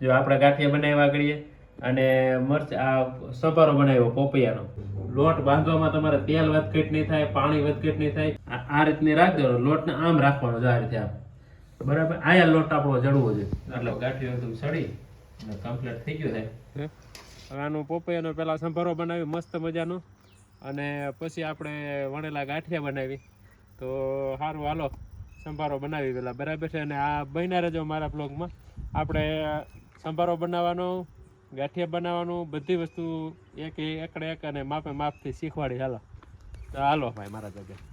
જો આપણે ગાંઠિયા બનાવ્યા કરીએ અને મરચ આ સંભારો બનાવ્યો પોપૈયાનો લોટ બાંધવામાં તમારે તેલ વધઘટ નહીં થાય, પાણી વધઘટ નહીં થાય. આ રીતની રાખી દેવાનો લોટને આમ રાખવાનો જો આ રીતે આમ બરાબર. આયા લોટ આપણો જડવો જોઈએ એટલે ગાંઠિયો એકદમ સડી અને કમ્પ્લીટ થઈ ગયો છે. હવે આનું પોપૈયાનો પેલા સંભારો બનાવી મસ્ત મજાનો અને પછી આપણે વણેલા ગાંઠિયા બનાવી. તો સારું હાલો સંભારો બનાવી પેલા બરાબર છે. અને આ બન્યા રહેજો મારા બ્લોગમાં. આપણે સંભારો બનાવવાનો, ગાંઠિયા બનાવવાનું, બધી વસ્તુ એક એકડે એક અને માપે માપથી શીખવાડી. હાલો ભાઈ મારા જગ્યાએ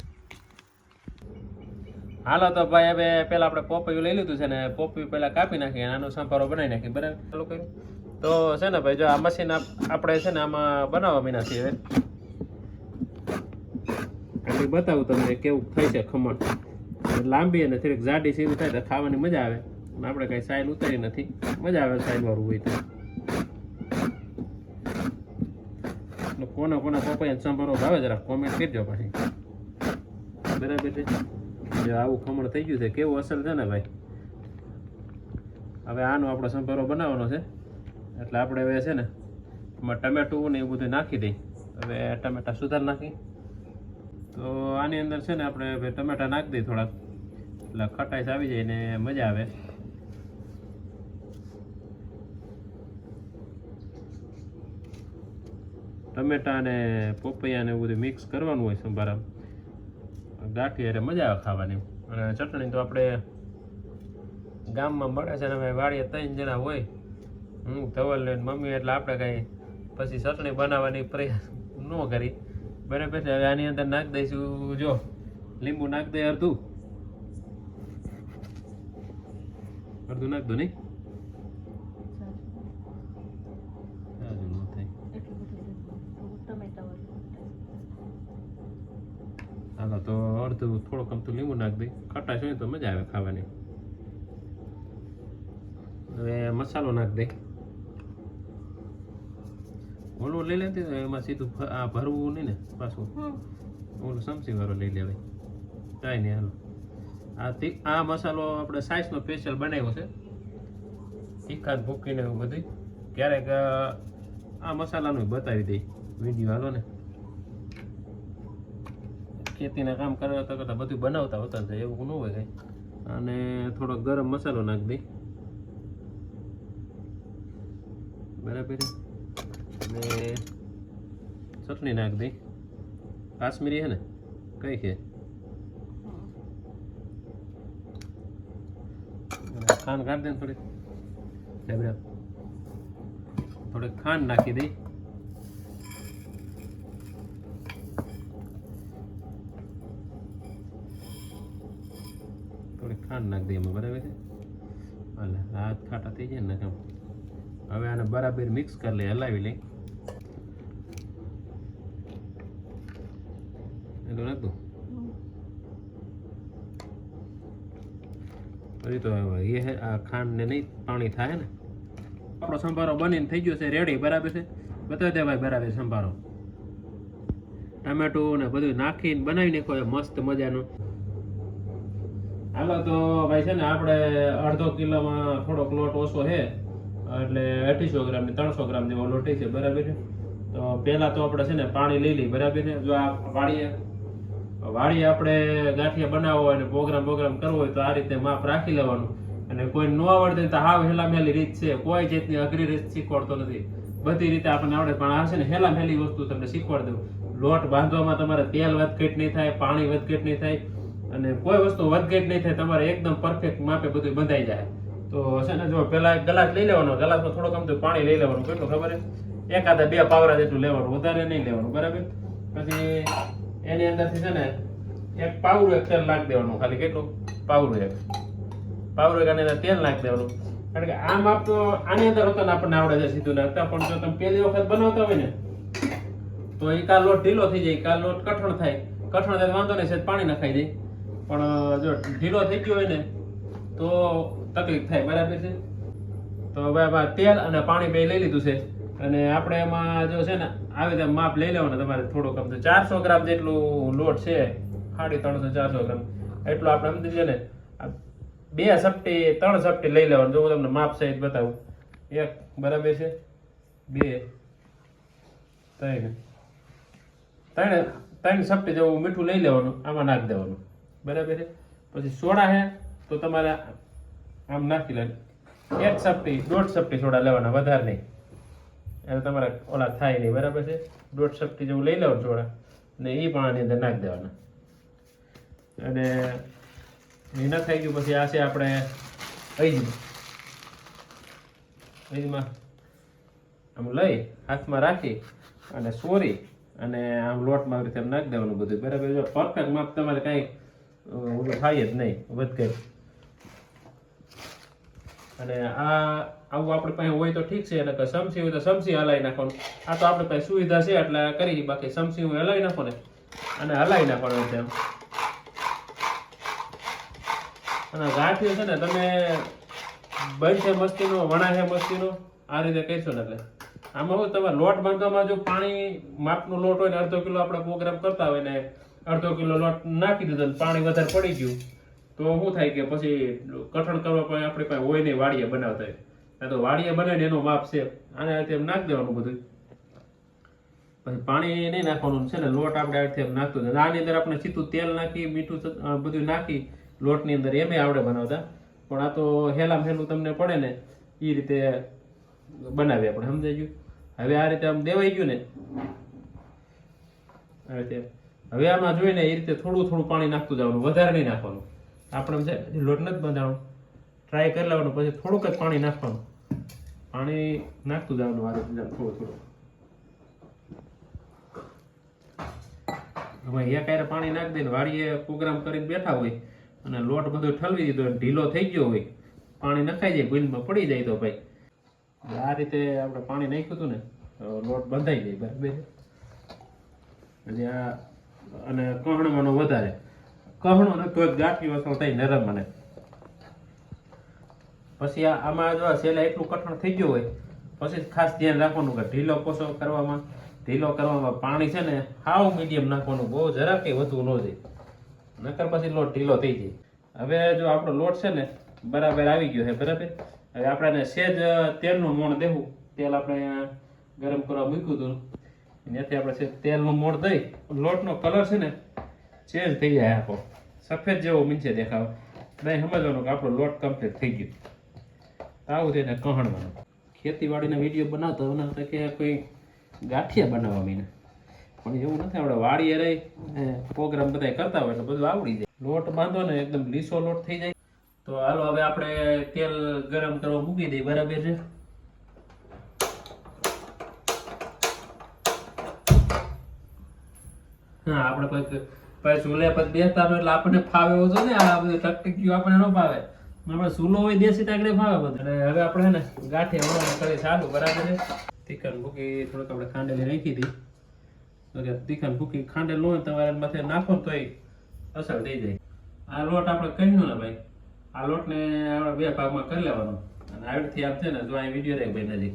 હાલો. તો ભાઈ હવે પેલા આપણે પોપૈયું લઈ લીધું છે ને પોપૈયું પેલા કાપી નાખી અને આનો સંભારો બનાવી નાખી બરાબર. ચાલુ કર્યું તો છે ને ભાઈ જો આ મશીન આપણે છે ને આમાં બનાવવા મીના છીએ. હવે બતાવું તમને કેવું થાય છે ખમણ. લાંબી અને થોડીક જાડી સીધી થાય તો ખાવાની મજા આવે. આપણે કઈ સાઈલ ઉતારી નથી, મજા આવે સાઈલ વાળું હોય તો. કોના કોના પપૈયા સંભારો ભાવે જરા કોમેન્ટ કરજો પાછી બરાબર છે. આવું ખમણ થઈ ગયું છે, કેવું અસલ છે ને ભાઈ. હવે આનો આપણો સંભારો બનાવવાનો છે એટલે આપણે હવે છે ને એમાં ટમેટું ને એવું બધું નાખી દઈ. હવે ટમેટા સુધાર નાખી તો આની અંદર છે ને આપણે હવે ટમેટા નાખી દઈએ થોડાક એટલે ખટાઈશ આવી જાય ને મજા આવે. ટમેટા ને પોપૈયા ને એવું બધું મિક્સ કરવાનું હોય સંભારા ગાંઠી એટલે મજા આવે ખાવાની. અને ચટણી તો આપણે ગામમાં મળે છે ને વાડીએ 3 જણા હોય, હું ધવલ ને મમ્મી, એટલે આપણે કાંઈ પછી ચટણી બનાવવાની પ્રયાસ ન કરી બરાબર છે. હવે આની અંદર નાખી દઈશું જો લીંબુ નાખી દઈએ અડધું નાખ દો નહીં. હાલો તો અડધું થોડુંક અમથું લીંબુ નાખી દઈ, ખટાશ હોય તો મજા આવે ખાવાની. હવે મસાલો નાખી દઈ. ઓલું લઈ લેતી એમાં સીધું આ ભરવું નહીં ને પાછું, ઓલું સમસી વાળો લઈ લેવાય કાંઈ નહીં. હાલો આ મસાલો આપણે સાઈઝનો સ્પેશિયલ બનાવ્યો છે, તીખાત ભૂકીને એવું બધું. ક્યારેક આ મસાલાનું બતાવી દઈ વિડીયો હાલો ને. ખેતીના કામ કરતા કરતા બધું બનાવતા હોતા છે એવું ન હોય કઈ. અને થોડો ગરમ મસાલો નાખી દઈ બરાબર. અને ચટણી નાખી દઈ, કાશ્મીરી હે ને કઈ છે. ખાંડ કાઢી દે થોડીક ડબરા, થોડીક ખાંડ નાખી દઈ. ખાંડ નાખી દઈએ એમાં બરાબર છે. હાલે હાથ ખાટા થઈ જાય ને કામ. હવે આને બરાબર મિક્સ કરી લઈએ, હલાવી લઈ. એટલું નાખ દઉં પછી તો એ આ ખાંડ ને નહીં પાણી થાય ને. આપણો સંભારો બનીને થઈ ગયો છે રેડી બરાબર છે. બતાવી દે ભાઈ બરાબર સંભારો ટમેટું ને બધું નાખીને બનાવી નાખો મસ્ત મજાનું. હાલો તો ભાઈ છે ને આપણે અડધો કિલોમાં થોડોક લોટ ઓછો છે એટલે 250 ગ્રામ ને 300 ગ્રામ જેવો લોટ છે બરાબર છે. તો પહેલા તો આપણે છે ને પાણી લઈ લઈએ બરાબર છે. જો આ વાડીએ આપણે ગાંઠિયા બનાવવો હોય અને પ્રોગ્રામ કરવો હોય તો આ રીતે માપ રાખી લેવાનું. અને કોઈ ન આવડે તો હાવ હેલામેલી રીત છે, કોઈ જાતની અઘરી રીત શીખવાડતો નથી, બધી રીતે આપણને આવડે. પણ આ છે ને હેલામેલી વસ્તુ તમને શીખવાડી દઉં. લોટ બાંધવામાં તમારે તેલ વધઘટ નહીં થાય, પાણી વધઘટ નહીં થાય અને કોઈ વસ્તુ વધઘટ નહીં થાય. તમારે એકદમ પરફેક્ટ માપે બધું બંધાઈ જાય. તો છે ને જો પેલા એક ગ્લાસ લઈ લેવાનો, ગ્લાસમાં થોડુંક અમથું પાણી લઈ લેવાનું. કેટલું ખબર છે? 1 2 પાવરા જેટલું લેવાનું, વધારે નહીં લેવાનું બરાબર. પછી એની અંદરથી છે ને એક પાવરું એક તેલ નાખી દેવાનું. ખાલી કેટલું? પાવરું એક આની અંદર તેલ નાખી દેવાનું. કારણ કે આ માપ તો આની અંદર હોતા આપણને આવડે છે સીધું નાખતા. પણ જો તમે પહેલી વખત બનાવતા હોય ને તો એ કાલ લોટ ઢીલો થઈ જાય, કાલ લોટ કઠણ થાય વાંધો નહીં, સેજ પાણી નખાઈ જાય. પણ જો ઢીલો થઈ ગયો હોય ને તો તકલીફ થાય બરાબર છે. તો હવે તેલ અને પાણી બે લઈ લીધું છે અને આપણે એમાં જો છે ને આવી રીતે માપ લઈ લેવાનું. તમારે થોડુંક આમ 400 ગ્રામ જેટલું લોટ છે, 350 400 ગ્રામ એટલું આપણે સમજી છે ને 2 ચપટી 3 ચપટી લઈ લેવાનું. જો હું તમને માપ સહિત બતાવું એક બરાબર છે, 2 3 ત્રણ ચપટી જેવું મીઠું લઈ લેવાનું, આમાં નાખી દેવાનું બરાબર છે. પછી સોડા છે તો તમારે આમ નાખી લે, 1 ચપટી 1.5 ચપટી સોડા લેવાના, વધારે નહીં, એટલે તમારે ઓલા થાય નહીં બરાબર છે. 1.5 ચપટી જેવું લઈ લેવાનું સોડા ને એ પણ આની અંદર નાખી દેવાના. અને એ ન થઈ ગયું પછી આ છે આપણે અજમા આમ લઈ હાથમાં રાખી અને સોરી અને આમ લોટમાં આવી રીતે નાખી દેવાનું બધું બરાબર. જો પરફેક્ટ માપ તમારે કાંઈ થાય જ નહીં વધઘટ. અને આ આવું આપણી પાસે હોય તો ઠીક છે, એટલે સમસી હોય તો સમસી હલાવી નાખવાનું. આ તો આપણી પાસે સુવિધા છે એટલે કરી, બાકી સમસી હું હલાવી નાખો ને અને હલાવી નાખવાનું છે એમ. અને ગાંઠિયો છે ને તમે બનશે મસ્તીનો, વણાશે મસ્તીનો, આ રીતે કહીશો ને એટલે આમાં હું તમારે લોટ બાંધવામાં જો પાણી માપનો લોટ હોય ને 1/2 કિલો આપણે પ્રોગ્રામ કરતા હોય ને 1/2 કિલો લોટ નાખી દીધો પાણી વધારે પડી ગયું તો શું થાય કે પછી કઠણ કરવા પણ આપણી પાસે હોય નહીં, વાડીએ બનાવતા હોય તો વાડીએ બનાવીને એનો માપ છે. આને તેમ નાખી દેવાનું બધું, પછી પાણી નહીં નાખવાનું છે ને, લોટ આપણે આ રીતે નાખતું. આની અંદર આપણે સીધું તેલ નાખી મીઠું બધું નાખી લોટની અંદર એમ આવડે બનાવતા, પણ આ તો હેલામ હેલું તમને પડે ને એ રીતે બનાવીએ આપણે, સમજાઈ ગયું. હવે આ રીતે આમ દેવાઈ ગયું ને આ રીતે. હવે આમાં જોઈને એ રીતે થોડું થોડું પાણી નાખતું જવાનું, વધારે નહીં નાખવાનું. આપણે છે લોટ નથી બાંધવાનું, ટ્રાય કરી લેવાનું, પછી થોડુંક જ પાણી નાખવાનું, પાણી નાખતું જવાનું આ રીતે થોડું થોડું. હવે એક હારે પાણી નાખી દઈને વાડીએ પ્રોગ્રામ કરીને બેઠા હોય અને લોટ બધો ઠલવી દીધો ઢીલો થઈ ગયો હોય, પાણી નખાઈ જાય ભૂલમાં પડી જાય તો ભાઈ આ રીતે આપણે પાણી નાખ્યું હતું ને લોટ બંધાઈ જાય બરાબર. એટલે આ અને કહણવાનો વધારે કહણો ને તો ગાંઠી વસળ થાય નરમ. અને પછી આમાં જો છેલ્લે એટલું કઠણ થઈ ગયું હોય પછી ખાસ ધ્યાન રાખવાનું કે ઢીલો કોસો કરવામાં પાણી છે ને હાવ મીડિયમ નાખવાનું, બહુ જરા કંઈ વધવું ન જાય, નકર પછી લોટ ઢીલો થઈ જાય. હવે જો આપણો લોટ છે ને બરાબર આવી ગયો છે બરાબર. હવે આપણે સેજ તેલનું મોણ દેવું, તેલ આપણે ગરમ કરવા મૂક્યું હતું ત્યાંથી આપણે તેલનું મોણ દઈ લોટનો કલર છે ને ચેન્જ થઈ જાય, આખો સફેદ જેવો મીંચે દેખાવ. નહીં સમજવાનું કે આપણો લોટ કમ્પ્લીટ થઈ ગયો. આવું થઈને કહણવાનું. ખેતીવાડીના વિડીયો બનાવતા કે કોઈ ગાંઠિયા બનાવવા મીને, પણ એવું નથી. આપણે વાડીએ રહી પ્રોગ્રામ બધા કરતા હોય એટલે બધું આવડી જાય. લોટ બાંધો ને એકદમ લીસો લોટ થઈ જાય. તો હાલો હવે આપણે તેલ ગરમ કરવા મૂકી દઈએ બરાબર છે. હા આપણે પછી ચૂલે પછી બેસતા એટલે આપણને ફાવે એવું છે ને, આ બધું ટકટક્યું આપણને ન ફાવે. આપણે ચૂલો હોય દેશી તાકડે ફાવે બધું. અને હવે આપણે ને ગાંઠિયા વણવાનું કરી સારું બરાબર છે. તીખન ભૂકી થોડુંક આપણે ખાંડેલી રાખી હતી, તીખન ભૂકી ખાંડેલ હોય તમારે માથે નાખો તો એ અસર થઈ જાય. આ લોટ આપણે કહ્યું ને ભાઈ, આ લોટને આપણે 2 ભાગમાં કરી લેવાનો. અને આવી રીતે આમ છે ને જો આ વિડીયો રહે ભાઈ નજીક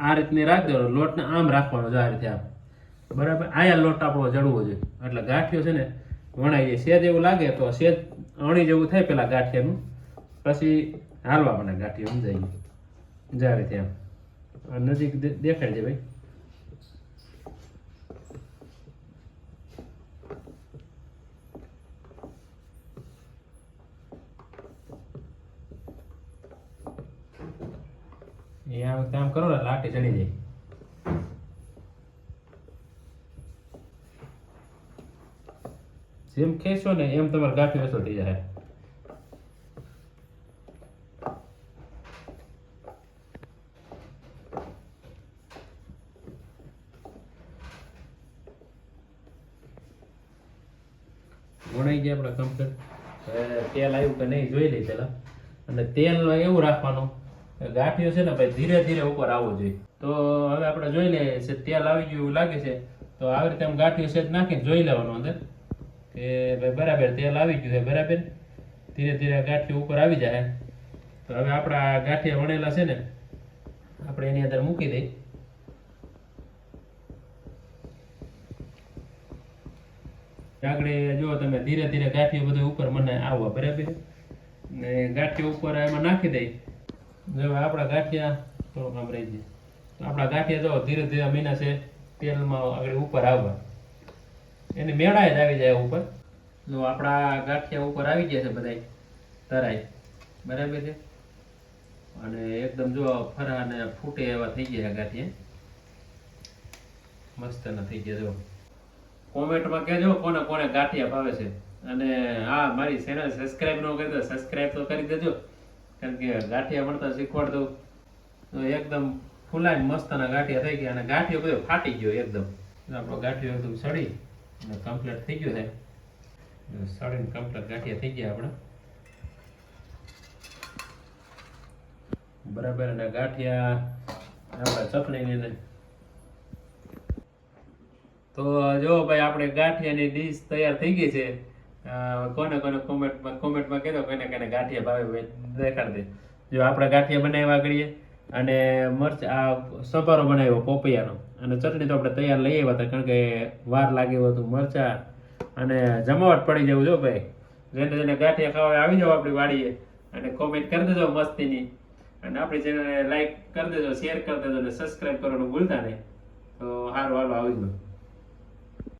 આ રીતની રાખી દેવાનો, લોટને આમ રાખવાનો જો આ રીતે આમ બરાબર. આયા લોટ આપણો જડવો જોઈએ એટલે ગાંઠિયો છે ને વણાઈ જાય. સેજ એવું લાગે તો સેજ અણી જેવું થાય પેલા ગાંઠિયાનું, પછી હાલવા મને ગાંઠિયો સમજાય ગયું જ આ રીતે આમ નજીક દેખાય છે ભાઈ. આ કામ કરો ને લાટી ચડી જાય. જેમ ખેંચો ને એમ તમારે ગાંઠી વસો થઈ જાય. વણાઈ ગયા આપણે કમ્પ્લીટ. તેલ આવ્યું કે નહીં જોઈ લઈ પેલા. અને તેલ એવું રાખવાનું ગાંઠિયો છે ને ભાઈ ધીરે ધીરે ઉપર આવવો જોઈએ. તો હવે આપણે જોઈ લઈએ છે તેલ આવી ગયું એવું લાગે છે તો આવી રીતે આમ ગાંઠિયો સેજ નાખીને જોઈ લેવાનું અંદર કે ભાઈ બરાબર તેલ આવી ગયું છે બરાબર. ધીરે ધીરે ગાંઠિયો ઉપર આવી જાય. તો હવે આપણા ગાંઠિયા વણેલા છે ને આપણે એની અંદર મૂકી દઈએ. આગળ જો તમે ધીરે ધીરે ગાંઠિયો બધું ઉપર મને આવવા બરાબર ને ગાંઠિયો ઉપર એમાં નાખી દઈ. હવે આપણા ગાંઠિયા થોડુંક આમ રહી જાય. તો આપણા ગાંઠિયા જો ધીરે ધીરે મીના છે તેલમાં આગળ ઉપર આવવા, એની મેળાએ જ આવી જાય ઉપર. જો આપણા ગાંઠિયા ઉપર આવી ગયા છે બધાય તરાય, બરાબર છે. અને એકદમ જો ફરા અને ફૂટે એવા થઈ ગયા છે ગાંઠિયા, મસ્ત ના થઈ ગયા. જો કોમેન્ટમાં કહેજો કોને કોને ગાંઠિયા ભાવે છે. અને હા, મારી ચેનલ સબસ્ક્રાઇબ ન કરી તો સબસ્ક્રાઇબ તો કરી દેજો, કારણ કે ગાંઠિયા મળતા શીખવાડ દઉં. તો એકદમ ફૂલાઈને મસ્તના ગાંઠિયા થઈ ગયા, અને ગાંઠિયો બધો ફાટી ગયો એકદમ. આપણો ગાંઠિયો એકદમ સડી અને કમ્પ્લીટ થઈ ગયો છે. સડીને કમ્પ્લીટ ગાંઠિયા થઈ ગયા આપણે, બરાબર. અને ગાંઠિયા આપણે ચટણીની. તો જો ભાઈ આપણે ગાંઠિયાની ડીશ તૈયાર થઈ ગઈ છે. કોને કોને કોમેન્ટમાં કહેતો કોને કોને ગાંઠિયા ભાવે દેખાડ દે. જો આપણે ગાંઠિયા બનાવ્યા કરીએ, અને આ સંભારો બનાવ્યો પોપૈયાનો, અને ચટણી તો આપણે તૈયાર લઈ આવ્યા હતા, કારણ કે વાર લાગે એવું હતું. મરચા અને જમાવટ પડી જવું. જો ભાઈ જેને જેને ગાંઠિયા ખાવા આવી જાવ આપણી વાડીએ, અને કોમેન્ટ કરી દેજો મસ્તીની, અને આપણી ચેનલને લાઈક કરી દેજો, શેર કરી દેજો, અને સબસ્ક્રાઈબ કરવાનું ભૂલતા નહીં. તો સારું, હાલો આવી જાવ.